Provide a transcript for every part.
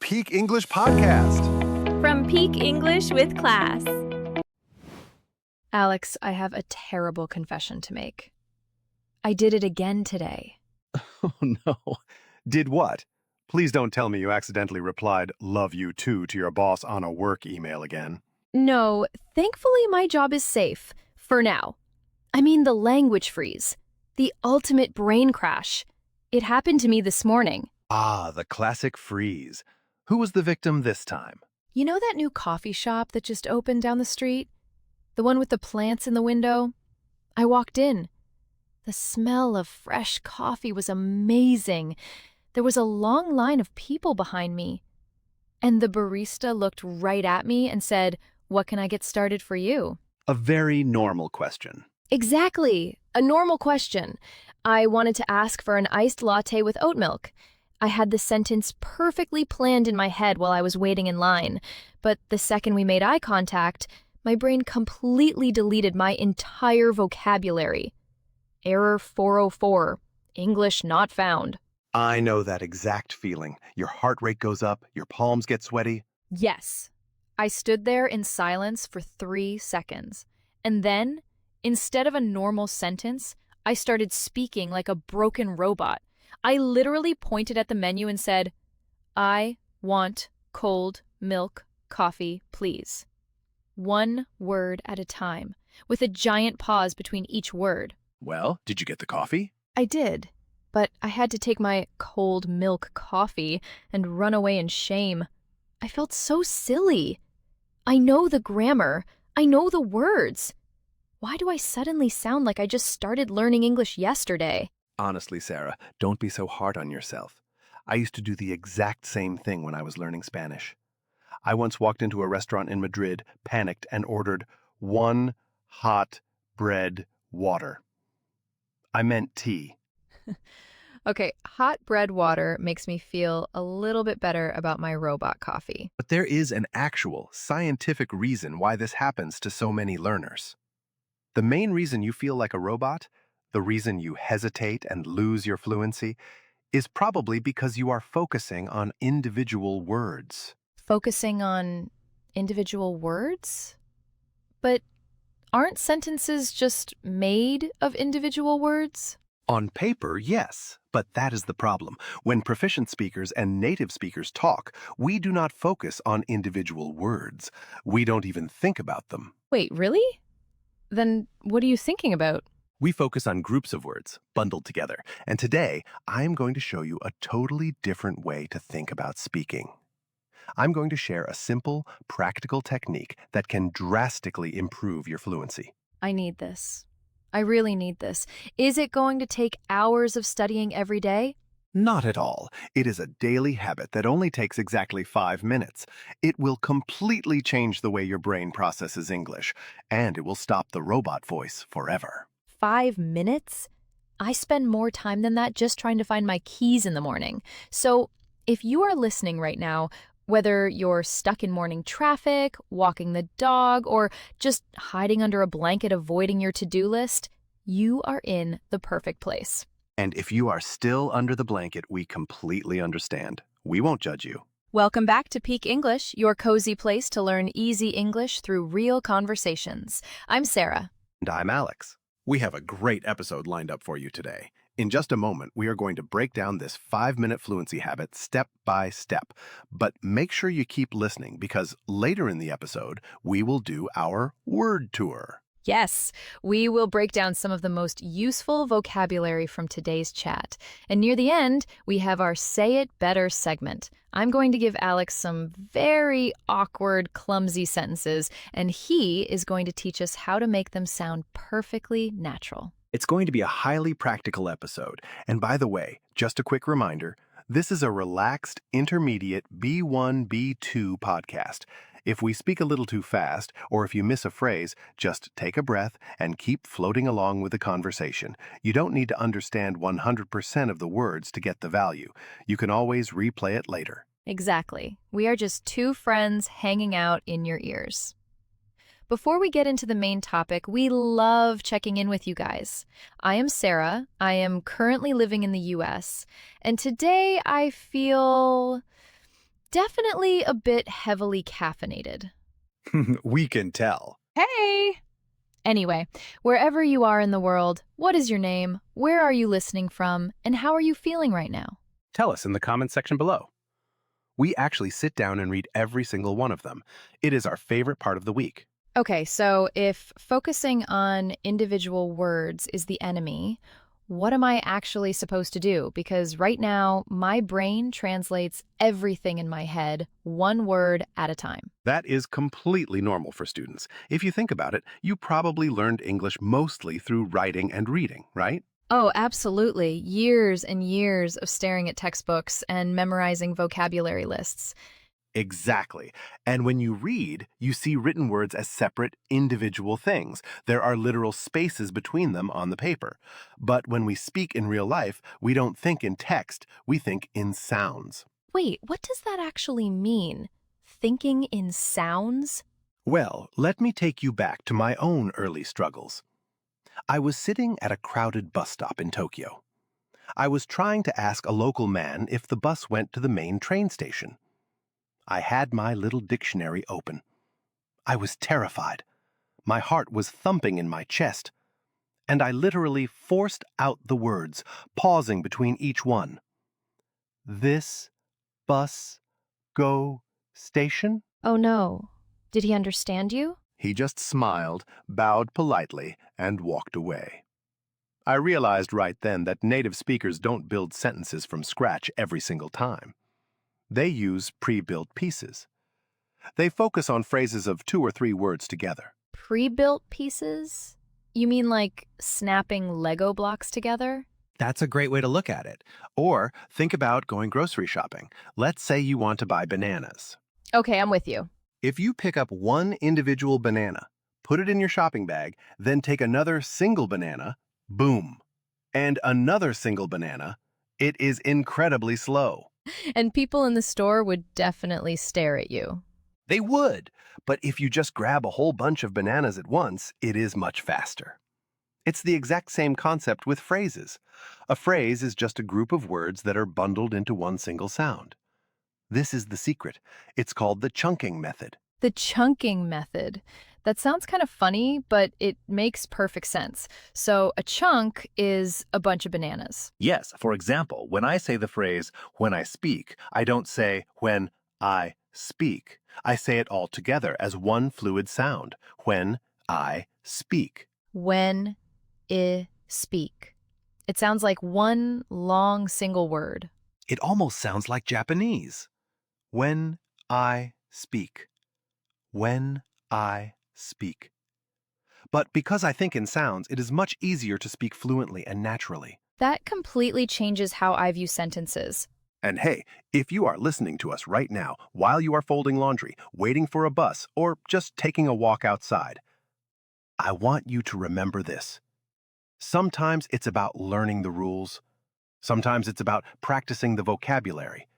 Peak English Podcast. From Peak English with Class. Alex, I have a terrible confession to make. I did it again today. Oh no. Did what? Please don't tell me you accidentally replied, "Love you too," to your boss on a work email again. No, thankfully my job is safe. For now. I mean the language freeze. The ultimate brain crash. It happened to me this morning. Ah, the classic freeze. Who was the victim this time? You know that new coffee shop that just opened down the street? The one with the plants in the window? I walked in. The smell of fresh coffee was amazing. There was a long line of people behind me. And the barista looked right at me and said, "What can I get started for you?" A very normal question. Exactly. A normal question. I wanted to ask for an iced latte with oat milk. I had the sentence perfectly planned in my head while I was waiting in line, but the second we made eye contact, my brain completely deleted my entire vocabulary. Error 404. English not found. I know that exact feeling. Your heart rate goes up, your palms get sweaty. Yes. I stood there in silence for 3 seconds. And then, instead of a normal sentence, I started speaking like a broken robot. I literally pointed at the menu and said, "I want cold milk coffee, please." One word at a time, with a giant pause between each word. Well, did you get the coffee? I did, but I had to take my cold milk coffee and run away in shame. I felt so silly. I know the grammar. I know the words. Why do I suddenly sound like I just started learning English yesterday? Honestly, Sarah, don't be so hard on yourself. I used to do the exact same thing when I was learning Spanish. I once walked into a restaurant in Madrid, panicked, and ordered 1 hot bread water. I meant tea. Okay, hot bread water makes me feel a little bit better about my robot coffee. But there is an actual scientific reason why this happens to so many learners. The main reason you feel like a robot, the reason you hesitate and lose your fluency, is probably because you are focusing on individual words. Focusing on individual words? But aren't sentences just made of individual words? On paper, yes, but that is the problem. When proficient speakers and native speakers talk, we do not focus on individual words. We don't even think about them. Wait, really? Then what are you thinking about? We focus on groups of words, bundled together. And today, I'm going to show you a totally different way to think about speaking. I'm going to share a simple, practical technique that can drastically improve your fluency. I need this. I really need this. Is it going to take hours of studying every day? Not at all. It is a daily habit that only takes exactly 5 minutes. It will completely change the way your brain processes English, and it will stop the robot voice forever. 5 minutes? I spend more time than that just trying to find my keys in the morning. So if you are listening right now, whether you're stuck in morning traffic, walking the dog, or just hiding under a blanket avoiding your to-do list, you are in the perfect place. And if you are still under the blanket, we completely understand. We won't judge you. Welcome back to Peak English, your cozy place to learn easy English through real conversations. I'm Sarah. And I'm Alex. We have a great episode lined up for you today. In just a moment, we are going to break down this 5-minute fluency habit step by step. But make sure you keep listening because later in the episode, we will do our word tour. Yes, we will break down some of the most useful vocabulary from today's chat. And near the end, we have our Say It Better segment. I'm going to give Alex some very awkward, clumsy sentences, and he is going to teach us how to make them sound perfectly natural. It's going to be a highly practical episode. And by the way, just a quick reminder, this is a relaxed, intermediate B1, B2 podcast. If we speak a little too fast, or if you miss a phrase, just take a breath and keep floating along with the conversation. You don't need to understand 100% of the words to get the value. You can always replay it later. Exactly. We are just two friends hanging out in your ears. Before we get into the main topic, we love checking in with you guys. I am Sarah. I am currently living in the US, and today I feel Definitely a bit heavily caffeinated. We can tell. Hey! Anyway, wherever you are in the world, what is your name? Where are you listening from? And how are you feeling right now? Tell us in the comments section below. We actually sit down and read every single one of them. It is our favorite part of the week. Okay, so if focusing on individual words is the enemy, what am I actually supposed to do? Because right now, my brain translates everything in my head, one word at a time. That is completely normal for students. If you think about it, you probably learned English mostly through writing and reading, right? Oh, absolutely. Years and years of staring at textbooks and memorizing vocabulary lists. Exactly. And when you read, you see written words as separate, individual things. There are literal spaces between them on the paper. But when we speak in real life, we don't think in text, we think in sounds. Wait, what does that actually mean? Thinking in sounds? Well, let me take you back to my own early struggles. I was sitting at a crowded bus stop in Tokyo. I was trying to ask a local man if the bus went to the main train station. I had my little dictionary open. I was terrified. My heart was thumping in my chest, and I literally forced out the words, pausing between each one. This bus go station? Oh no. Did he understand you? He just smiled, bowed politely, and walked away. I realized right then that native speakers don't build sentences from scratch every single time. They use pre-built pieces. They focus on phrases of 2 or 3 words together. Pre-built pieces? You mean like snapping Lego blocks together? That's a great way to look at it. Or think about going grocery shopping. Let's say you want to buy bananas. Okay, I'm with you. If you pick up one individual banana, put it in your shopping bag, then take another single banana, boom. And another single banana, it is incredibly slow. And people in the store would definitely stare at you. They would, but if you just grab a whole bunch of bananas at once, it is much faster. It's the exact same concept with phrases. A phrase is just a group of words that are bundled into one single sound. This is the secret. It's called the chunking method. The chunking method. That sounds kind of funny, but it makes perfect sense. So a chunk is a bunch of bananas. Yes, for example, when I say the phrase, when I speak, I don't say, when I speak. I say it all together as one fluid sound, when I speak. When I speak. It sounds like one long single word. It almost sounds like Japanese. When I speak. When I speak. But because I think in sounds, it is much easier to speak fluently and naturally. That completely changes how I view sentences. And hey, if you are listening to us right now while you are folding laundry, waiting for a bus, or just taking a walk outside, I want you to remember this. Sometimes it's about learning the rules. Sometimes it's about practicing the vocabulary.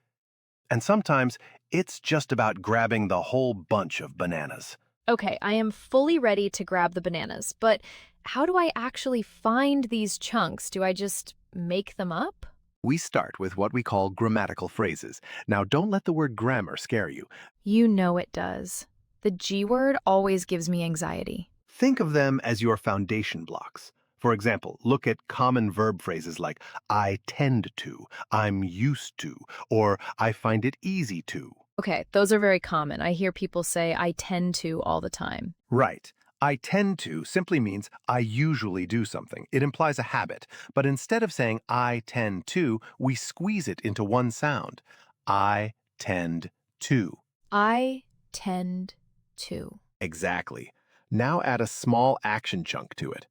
And sometimes it's just about grabbing the whole bunch of bananas. Okay, I am fully ready to grab the bananas, but how do I actually find these chunks? Do I just make them up? We start with what we call grammatical phrases. Now, don't let the word grammar scare you. You know it does. The G word always gives me anxiety. Think of them as your foundation blocks. For example, look at common verb phrases like I tend to, I'm used to, or I find it easy to. Okay, those are very common. I hear people say I tend to all the time. Right. I tend to simply means I usually do something. It implies a habit. But instead of saying I tend to, we squeeze it into one sound. I tend to. I tend to. Exactly. Now add a small action chunk to it.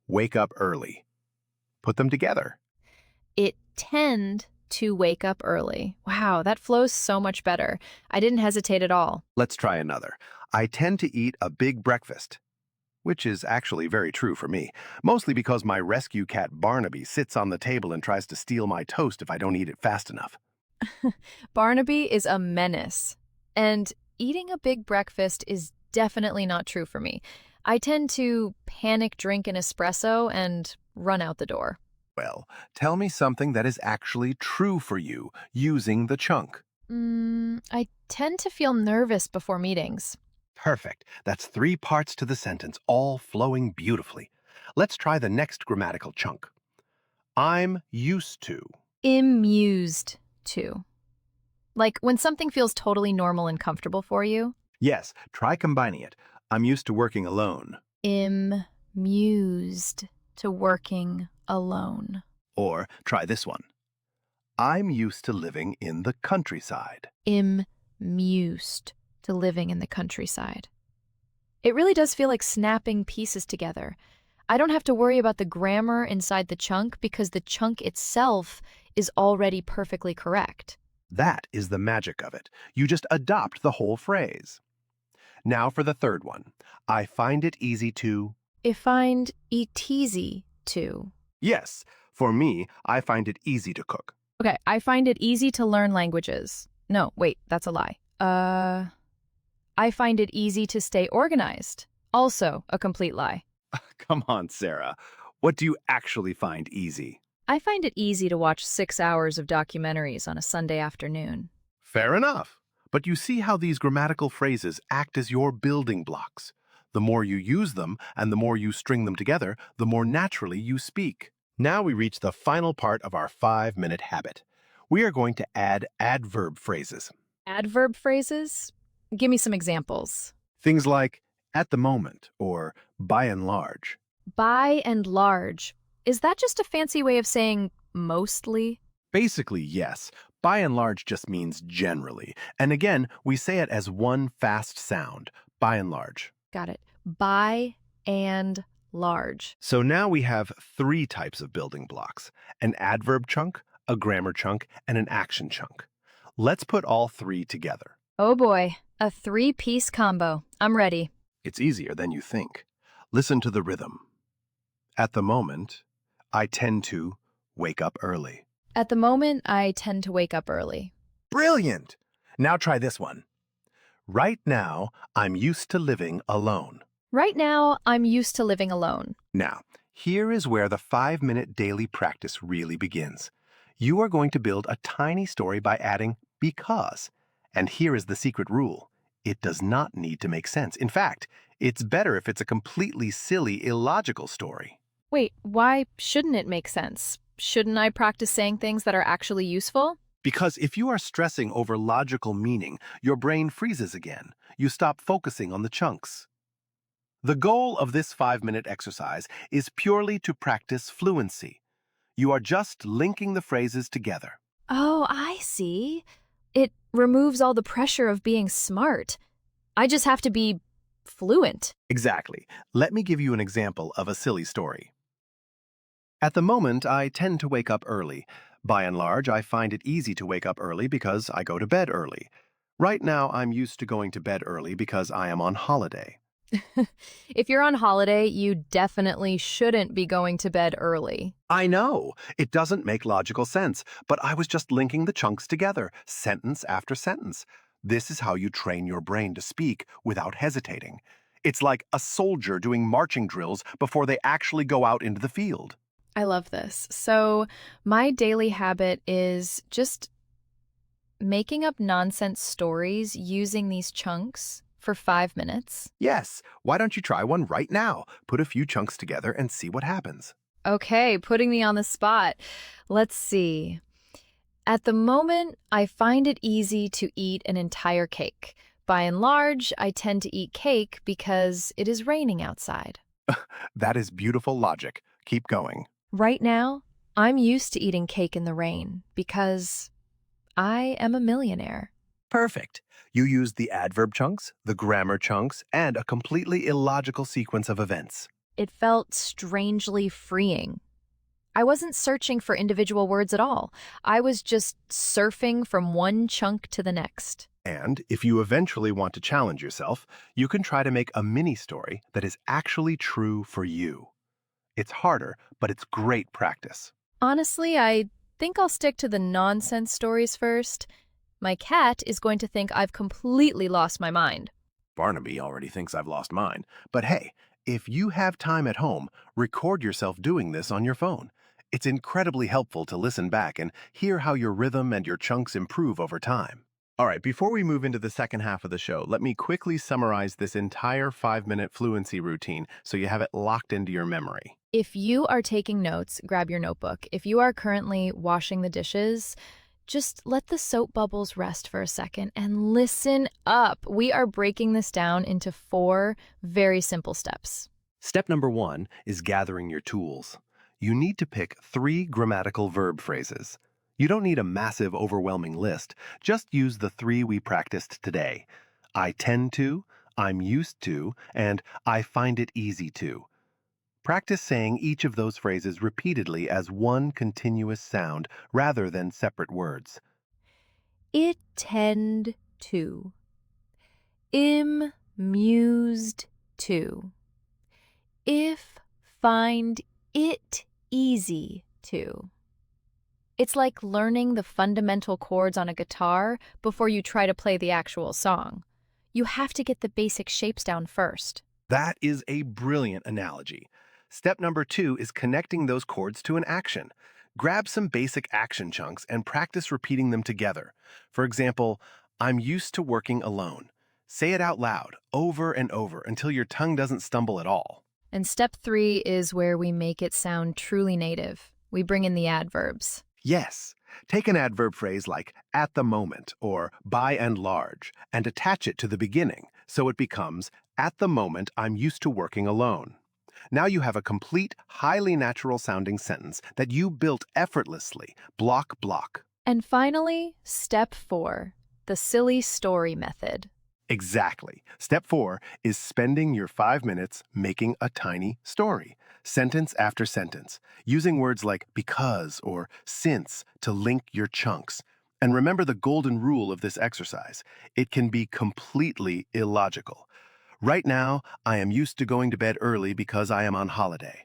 Wake up early. Put them together. It tend to wake up early. Wow, that flows so much better. I didn't hesitate at all. Let's try another. I tend to eat a big breakfast, which is actually very true for me, mostly because my rescue cat Barnaby sits on the table and tries to steal my toast if I don't eat it fast enough. Barnaby is a menace. And eating a big breakfast is definitely not true for me. I tend to panic drink an espresso and run out the door. Well, tell me something that is actually true for you using the chunk. I tend to feel nervous before meetings. Perfect. That's 3 parts to the sentence, all flowing beautifully. Let's try the next grammatical chunk. I'm used to. Amused to. Like when something feels totally normal and comfortable for you. Yes, try combining it. I'm used to working alone. Amused to working alone. Or try this one. I'm used to living in the countryside. Amused to living in the countryside. It really does feel like snapping pieces together. I don't have to worry about the grammar inside the chunk because the chunk itself is already perfectly correct. That is the magic of it. You just adopt the whole phrase. Now for the third one. I find it easy to. I find it easy to. Yes, for me, I find it easy to cook. Okay, I find it easy to learn languages. No, wait, that's a lie. I find it easy to stay organized. Also a complete lie. Come on, Sarah. What do you actually find easy? I find it easy to watch 6 hours of documentaries on a Sunday afternoon. Fair enough. But you see how these grammatical phrases act as your building blocks. The more you use them and the more you string them together, the more naturally you speak. Now we reach the final part of our 5-minute habit. We are going to add adverb phrases. Adverb phrases? Give me some examples. Things like at the moment or by and large. By and large. Is that just a fancy way of saying mostly? Basically, yes. By and large just means generally. And again, we say it as one fast sound, by and large. Got it. By and large. So now we have 3 types of building blocks, an adverb chunk, a grammar chunk, and an action chunk. Let's put all 3 together. Oh boy, a 3-piece combo. I'm ready. It's easier than you think. Listen to the rhythm. At the moment, I tend to wake up early. At the moment, I tend to wake up early. Brilliant! Now try this one. Right now, I'm used to living alone. Right now, I'm used to living alone. Now, here is where the 5-minute daily practice really begins. You are going to build a tiny story by adding because. And here is the secret rule. It does not need to make sense. In fact, it's better if it's a completely silly, illogical story. Wait, why shouldn't it make sense? Shouldn't I practice saying things that are actually useful? Because if you are stressing over logical meaning, your brain freezes again. You stop focusing on the chunks. The goal of this 5-minute exercise is purely to practice fluency. You are just linking the phrases together. Oh, I see. It removes all the pressure of being smart. I just have to be fluent. Exactly. Let me give you an example of a silly story. At the moment, I tend to wake up early. By and large, I find it easy to wake up early because I go to bed early. Right now, I'm used to going to bed early because I am on holiday. If you're on holiday, you definitely shouldn't be going to bed early. I know, it doesn't make logical sense, but I was just linking the chunks together, sentence after sentence. This is how you train your brain to speak without hesitating. It's like a soldier doing marching drills before they actually go out into the field. I love this. So my daily habit is just making up nonsense stories using these chunks for 5 minutes. Yes, why don't you try one right now? Put a few chunks together and see what happens. Okay, putting me on the spot. Let's see. At the moment, I find it easy to eat an entire cake. By and large, I tend to eat cake because it is raining outside. That is beautiful logic. Keep going. Right now, I'm used to eating cake in the rain because I am a millionaire. Perfect. You used the adverb chunks, the grammar chunks, and a completely illogical sequence of events. It felt strangely freeing. I wasn't searching for individual words at all. I was just surfing from one chunk to the next. And if you eventually want to challenge yourself, you can try to make a mini story that is actually true for you. It's harder, but it's great practice. Honestly, I think I'll stick to the nonsense stories first. My cat is going to think I've completely lost my mind. Barnaby already thinks I've lost mine. But hey, if you have time at home, record yourself doing this on your phone. It's incredibly helpful to listen back and hear how your rhythm and your chunks improve over time. All right, before we move into the second half of the show, let me quickly summarize this entire 5-minute fluency routine so you have it locked into your memory. If you are taking notes, grab your notebook. If you are currently washing the dishes, just let the soap bubbles rest for a second and listen up. We are breaking this down into 4 very simple steps. Step number 1 is gathering your tools. You need to pick 3 grammatical verb phrases. You don't need a massive, overwhelming list. Just use the 3 we practiced today. I tend to, I'm used to, and I find it easy to. Practice saying each of those phrases repeatedly as one continuous sound rather than separate words. It tend to. Im mused to. If find it easy to. It's like learning the fundamental chords on a guitar before you try to play the actual song. You have to get the basic shapes down first. That is a brilliant analogy. Step number 2 is connecting those chords to an action. Grab some basic action chunks and practice repeating them together. For example, I'm used to working alone. Say it out loud, over and over, until your tongue doesn't stumble at all. And step 3 is where we make it sound truly native. We bring in the adverbs. Yes, take an adverb phrase like at the moment or by and large and attach it to the beginning so it becomes at the moment I'm used to working alone. Now you have a complete, highly natural sounding sentence that you built effortlessly, block, block. And finally, step 4, the silly story method. Exactly. Step 4 is spending your 5 minutes making a tiny story, sentence after sentence, using words like because or since to link your chunks. And remember the golden rule of this exercise. It can be completely illogical. Right now, I am used to going to bed early because I am on holiday.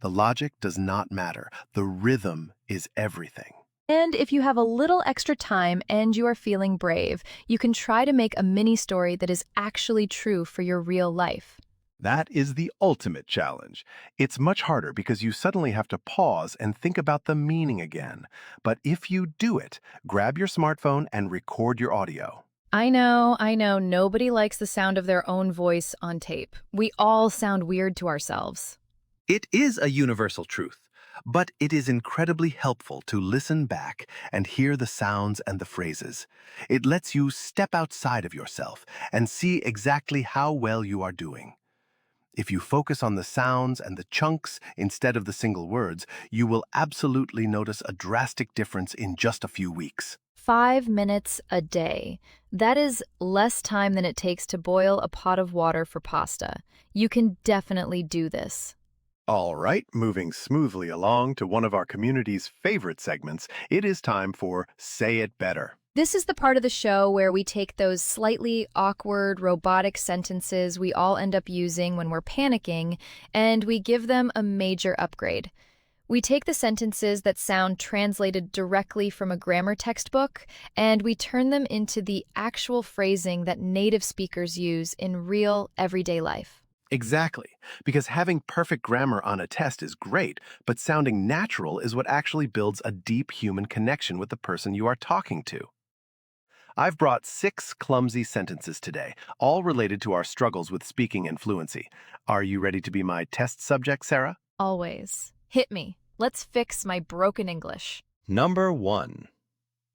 The logic does not matter. The rhythm is everything. And if you have a little extra time and you are feeling brave, you can try to make a mini story that is actually true for your real life. That is the ultimate challenge. It's much harder because you suddenly have to pause and think about the meaning again. But if you do it, grab your smartphone and record your audio. I know, nobody likes the sound of their own voice on tape. We all sound weird to ourselves. It is a universal truth, but it is incredibly helpful to listen back and hear the sounds and the phrases. It lets you step outside of yourself and see exactly how well you are doing. If you focus on the sounds and the chunks instead of the single words, you will absolutely notice a drastic difference in just a few weeks. 5 minutes a day. That is less time than it takes to boil a pot of water for pasta. You can definitely do this. All right, moving smoothly along to one of our community's favorite segments, it is time for Say It Better. This is the part of the show where we take those slightly awkward, robotic sentences we all end up using when we're panicking, and we give them a major upgrade. We take the sentences that sound translated directly from a grammar textbook, and we turn them into the actual phrasing that native speakers use in real, everyday life. Exactly, because having perfect grammar on a test is great, but sounding natural is what actually builds a deep human connection with the person you are talking to. I've brought 6 clumsy sentences today, all related to our struggles with speaking and fluency. Are you ready to be my test subject, Sarah? Always. Hit me. Let's fix my broken English. Number 1.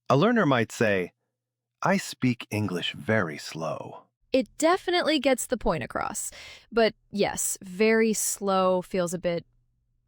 A learner might say, I speak English very slow. It definitely gets the point across. But yes, very slow feels a bit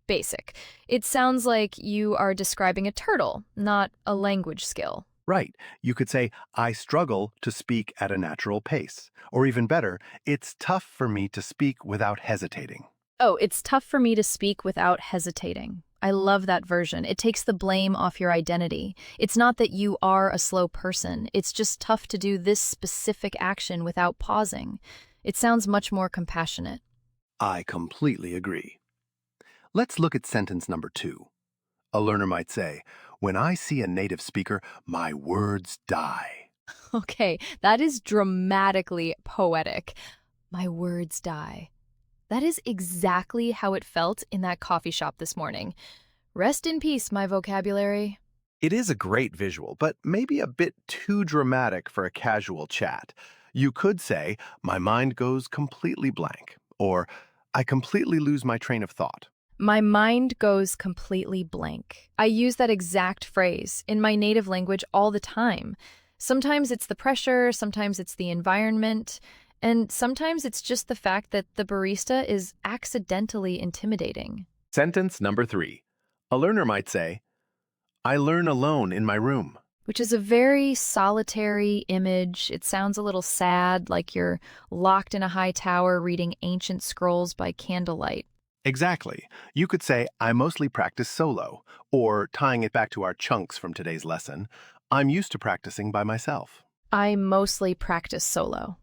basic. It sounds like you are describing a turtle, not a language skill. Right. You could say, I struggle to speak at a natural pace. Or even better, it's tough for me to speak without hesitating. Oh, it's tough for me to speak without hesitating. I love that version. It takes the blame off your identity. It's not that you are a slow person. It's just tough to do this specific action without pausing. It sounds much more compassionate. I completely agree. Let's look at sentence number 2. A learner might say, when I see a native speaker, my words die. Okay, that is dramatically poetic. My words die. That is exactly how it felt in that coffee shop this morning. Rest in peace, my vocabulary. It is a great visual, but maybe a bit too dramatic for a casual chat. You could say, my mind goes completely blank, or I completely lose my train of thought. My mind goes completely blank. I use that exact phrase in my native language all the time. Sometimes it's the pressure, sometimes it's the environment, and sometimes it's just the fact that the barista is accidentally intimidating. Sentence number 3. A learner might say, I learn alone in my room. Which is a very solitary image. It sounds a little sad, like you're locked in a high tower reading ancient scrolls by candlelight. Exactly. You could say, I mostly practice solo, or tying it back to our chunks from today's lesson, I'm used to practicing by myself. I mostly practice solo.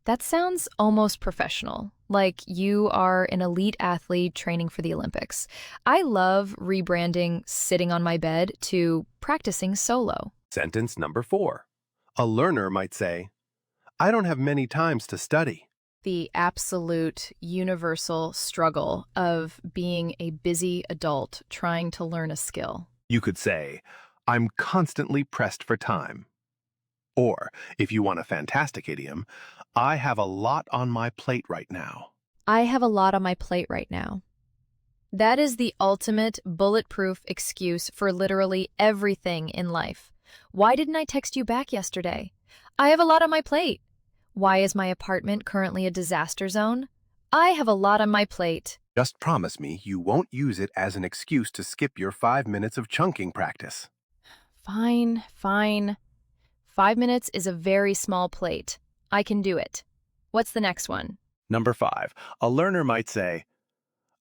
That sounds almost professional, like you are an elite athlete training for the Olympics. I love rebranding sitting on my bed to practicing solo. Sentence number 4. A learner might say, I don't have many times to study. The absolute universal struggle of being a busy adult trying to learn a skill. You could say, I'm constantly pressed for time. Or, if you want a fantastic idiom, I have a lot on my plate right now. I have a lot on my plate right now. That is the ultimate bulletproof excuse for literally everything in life. Why didn't I text you back yesterday? I have a lot on my plate. Why is my apartment currently a disaster zone? I have a lot on my plate. Just promise me you won't use it as an excuse to skip your 5 minutes of chunking practice. Fine, fine. 5 minutes is a very small plate. I can do it. What's the next one? Number 5. A learner might say,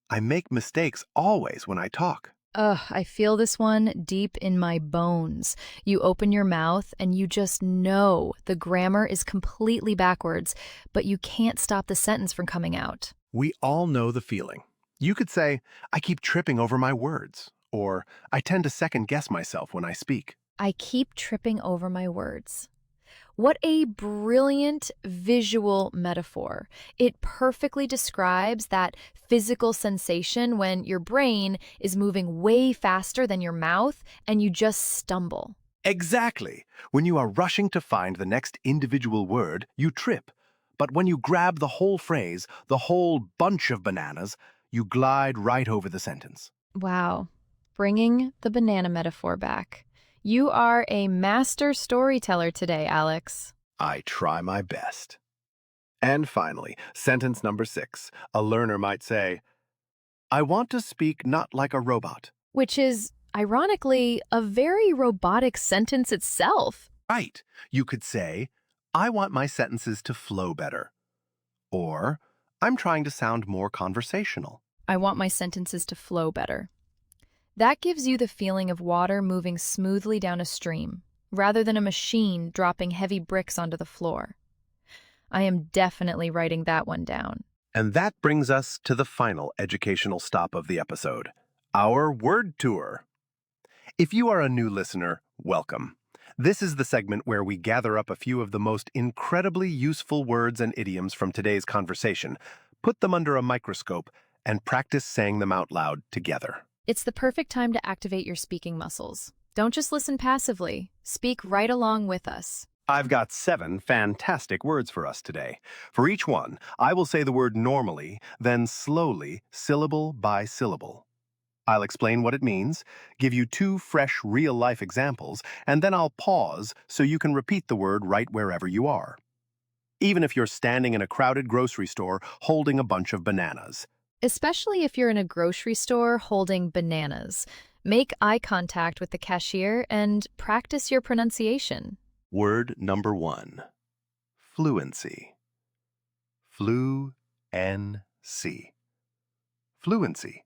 I make mistakes always when I talk. Ugh, I feel this one deep in my bones. You open your mouth and you just know the grammar is completely backwards, but you can't stop the sentence from coming out. We all know the feeling. You could say, I keep tripping over my words, or I tend to second guess myself when I speak. I keep tripping over my words. What a brilliant visual metaphor. It perfectly describes that physical sensation when your brain is moving way faster than your mouth and you just stumble. Exactly. When you are rushing to find the next individual word, you trip. But when you grab the whole phrase, the whole bunch of bananas, you glide right over the sentence. Wow, bringing the banana metaphor back. You are a master storyteller today, Alex. I try my best. And finally, sentence number 6. A learner might say, I want to speak not like a robot. Which is, ironically, a very robotic sentence itself. Right. You could say, I want my sentences to flow better. Or, I'm trying to sound more conversational. I want my sentences to flow better. That gives you the feeling of water moving smoothly down a stream, rather than a machine dropping heavy bricks onto the floor. I am definitely writing that one down. And that brings us to the final educational stop of the episode, our word tour. If you are a new listener, welcome. This is the segment where we gather up a few of the most incredibly useful words and idioms from today's conversation, put them under a microscope, and practice saying them out loud together. It's the perfect time to activate your speaking muscles. Don't just listen passively. Speak right along with us. I've got 7 fantastic words for us today. For each one, I will say the word normally, then slowly, syllable by syllable. I'll explain what it means, give you 2 fresh real-life examples, and then I'll pause so you can repeat the word right wherever you are. Even if you're standing in a crowded grocery store holding a bunch of bananas. Especially if you're in a grocery store holding bananas. Make eye contact with the cashier and practice your pronunciation. Word number 1. Fluency. Flu-N-C. Fluency.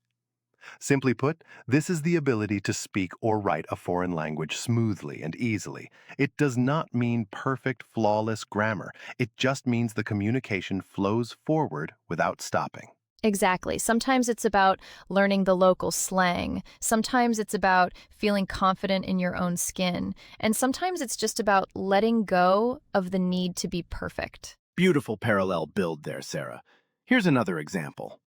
Simply put, this is the ability to speak or write a foreign language smoothly and easily. It does not mean perfect, flawless grammar. It just means the communication flows forward without stopping. Exactly. Sometimes it's about learning the local slang. Sometimes it's about feeling confident in your own skin. And sometimes it's just about letting go of the need to be perfect. Beautiful parallel build there, Sarah. Here's another example.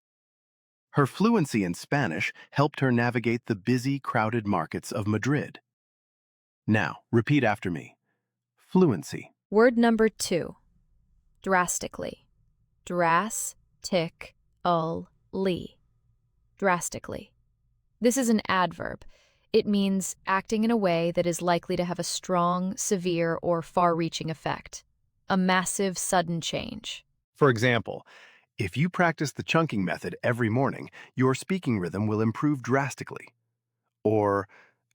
Her fluency in Spanish helped her navigate the busy, crowded markets of Madrid. Now, repeat after me. Fluency. Word number 2. Drastically. Drastically. Drastically. This is an adverb. It means acting in a way that is likely to have a strong, severe, or far-reaching effect. A massive, sudden change. For example, if you practice the chunking method every morning, your speaking rhythm will improve drastically. Or,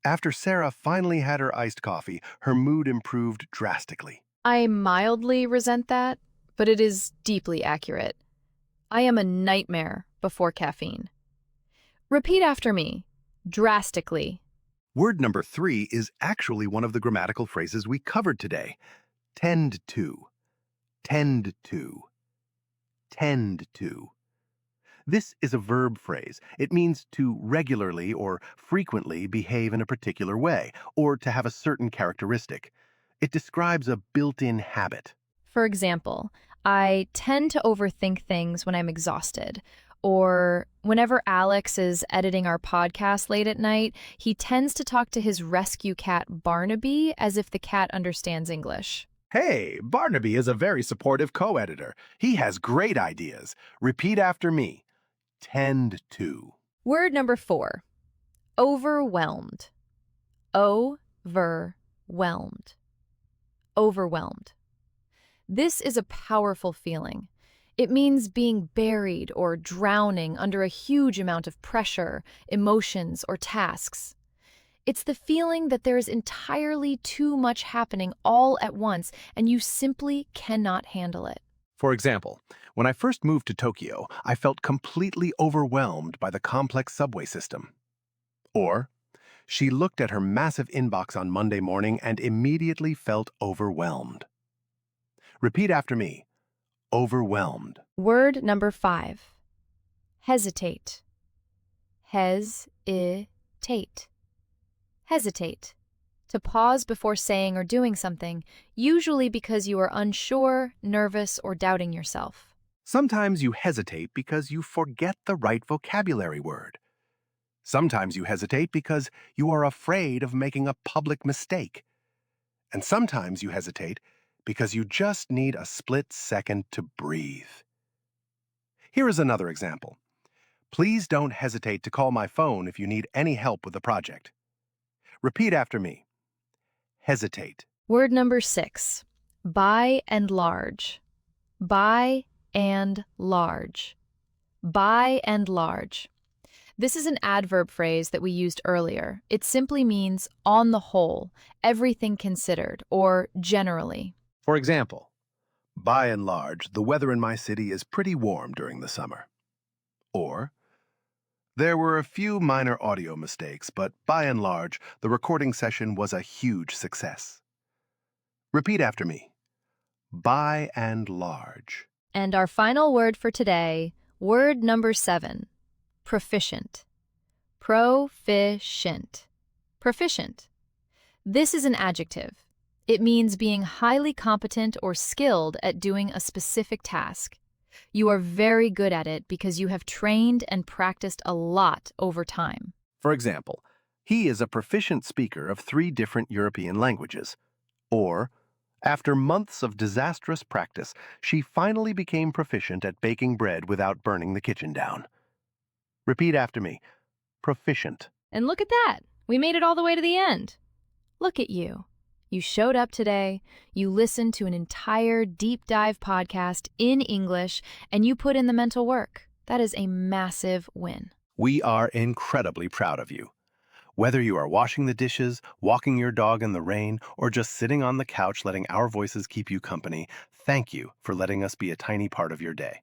after Sarah finally had her iced coffee, her mood improved drastically. I mildly resent that, but it is deeply accurate. I am a nightmare before caffeine. Repeat after me. Drastically. Word number 3 is actually one of the grammatical phrases we covered today. Tend to. Tend to. Tend to. This is a verb phrase. It means to regularly or frequently behave in a particular way, or to have a certain characteristic. It describes a built-in habit. For example, I tend to overthink things when I'm exhausted. Or whenever Alex is editing our podcast late at night, he tends to talk to his rescue cat Barnaby as if the cat understands English. Hey, Barnaby is a very supportive co-editor. He has great ideas. Repeat after me. Tend to. Word number 4. Overwhelmed. Overwhelmed. Overwhelmed. This is a powerful feeling. It means being buried or drowning under a huge amount of pressure, emotions, or tasks. It's the feeling that there is entirely too much happening all at once and you simply cannot handle it. For example, when I first moved to Tokyo, I felt completely overwhelmed by the complex subway system. Or, she looked at her massive inbox on Monday morning and immediately felt overwhelmed. Repeat after me. Overwhelmed. Word number 5. Hesitate. Hesitate. Hesitate. To pause before saying or doing something, usually because you are unsure, nervous, or doubting yourself. Sometimes you hesitate because you forget the right vocabulary word. Sometimes you hesitate because you are afraid of making a public mistake. And sometimes you hesitate because you just need a split second to breathe. Here is another example. Please don't hesitate to call my phone if you need any help with the project. Repeat after me. Hesitate. Word number 6. By and large. By and large. By and large. This is an adverb phrase that we used earlier. It simply means on the whole, everything considered, or generally. For example, by and large, the weather in my city is pretty warm during the summer. Or, there were a few minor audio mistakes, but by and large, the recording session was a huge success. Repeat after me. By and large. And our final word for today, word number 7. Proficient. Proficient. Proficient. This is an adjective. It means being highly competent or skilled at doing a specific task. You are very good at it because you have trained and practiced a lot over time. For example, he is a proficient speaker of 3 different European languages. Or, after months of disastrous practice, she finally became proficient at baking bread without burning the kitchen down. Repeat after me. Proficient. And look at that. We made it all the way to the end. Look at you. You showed up today, you listened to an entire deep dive podcast in English, and you put in the mental work. That is a massive win. We are incredibly proud of you. Whether you are washing the dishes, walking your dog in the rain, or just sitting on the couch letting our voices keep you company, thank you for letting us be a tiny part of your day.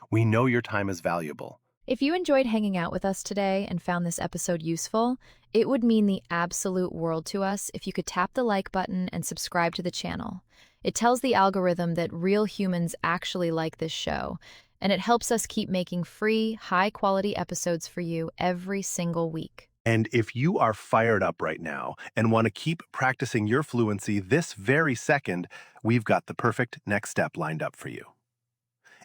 We know your time is valuable. If you enjoyed hanging out with us today and found this episode useful, it would mean the absolute world to us if you could tap the like button and subscribe to the channel. It tells the algorithm that real humans actually like this show, and it helps us keep making free, high-quality episodes for you every single week. And if you are fired up right now and want to keep practicing your fluency this very second, we've got the perfect next step lined up for you.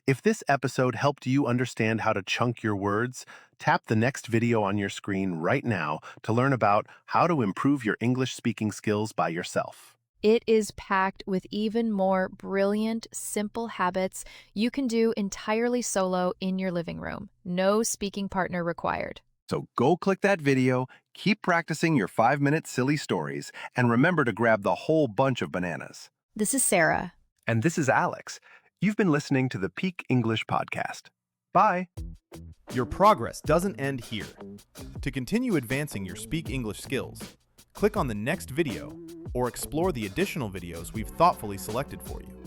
If this episode helped you understand how to chunk your words, tap the next video on your screen right now to learn about how to improve your English speaking skills by yourself. It is packed with even more brilliant, simple habits you can do entirely solo in your living room. No speaking partner required. So go click that video, keep practicing your 5-minute silly stories, and remember to grab the whole bunch of bananas. This is Sarah. And this is Alex. You've been listening to the Peak English Podcast. Bye. Your progress doesn't end here. To continue advancing your Speak English skills, click on the next video or explore the additional videos we've thoughtfully selected for you.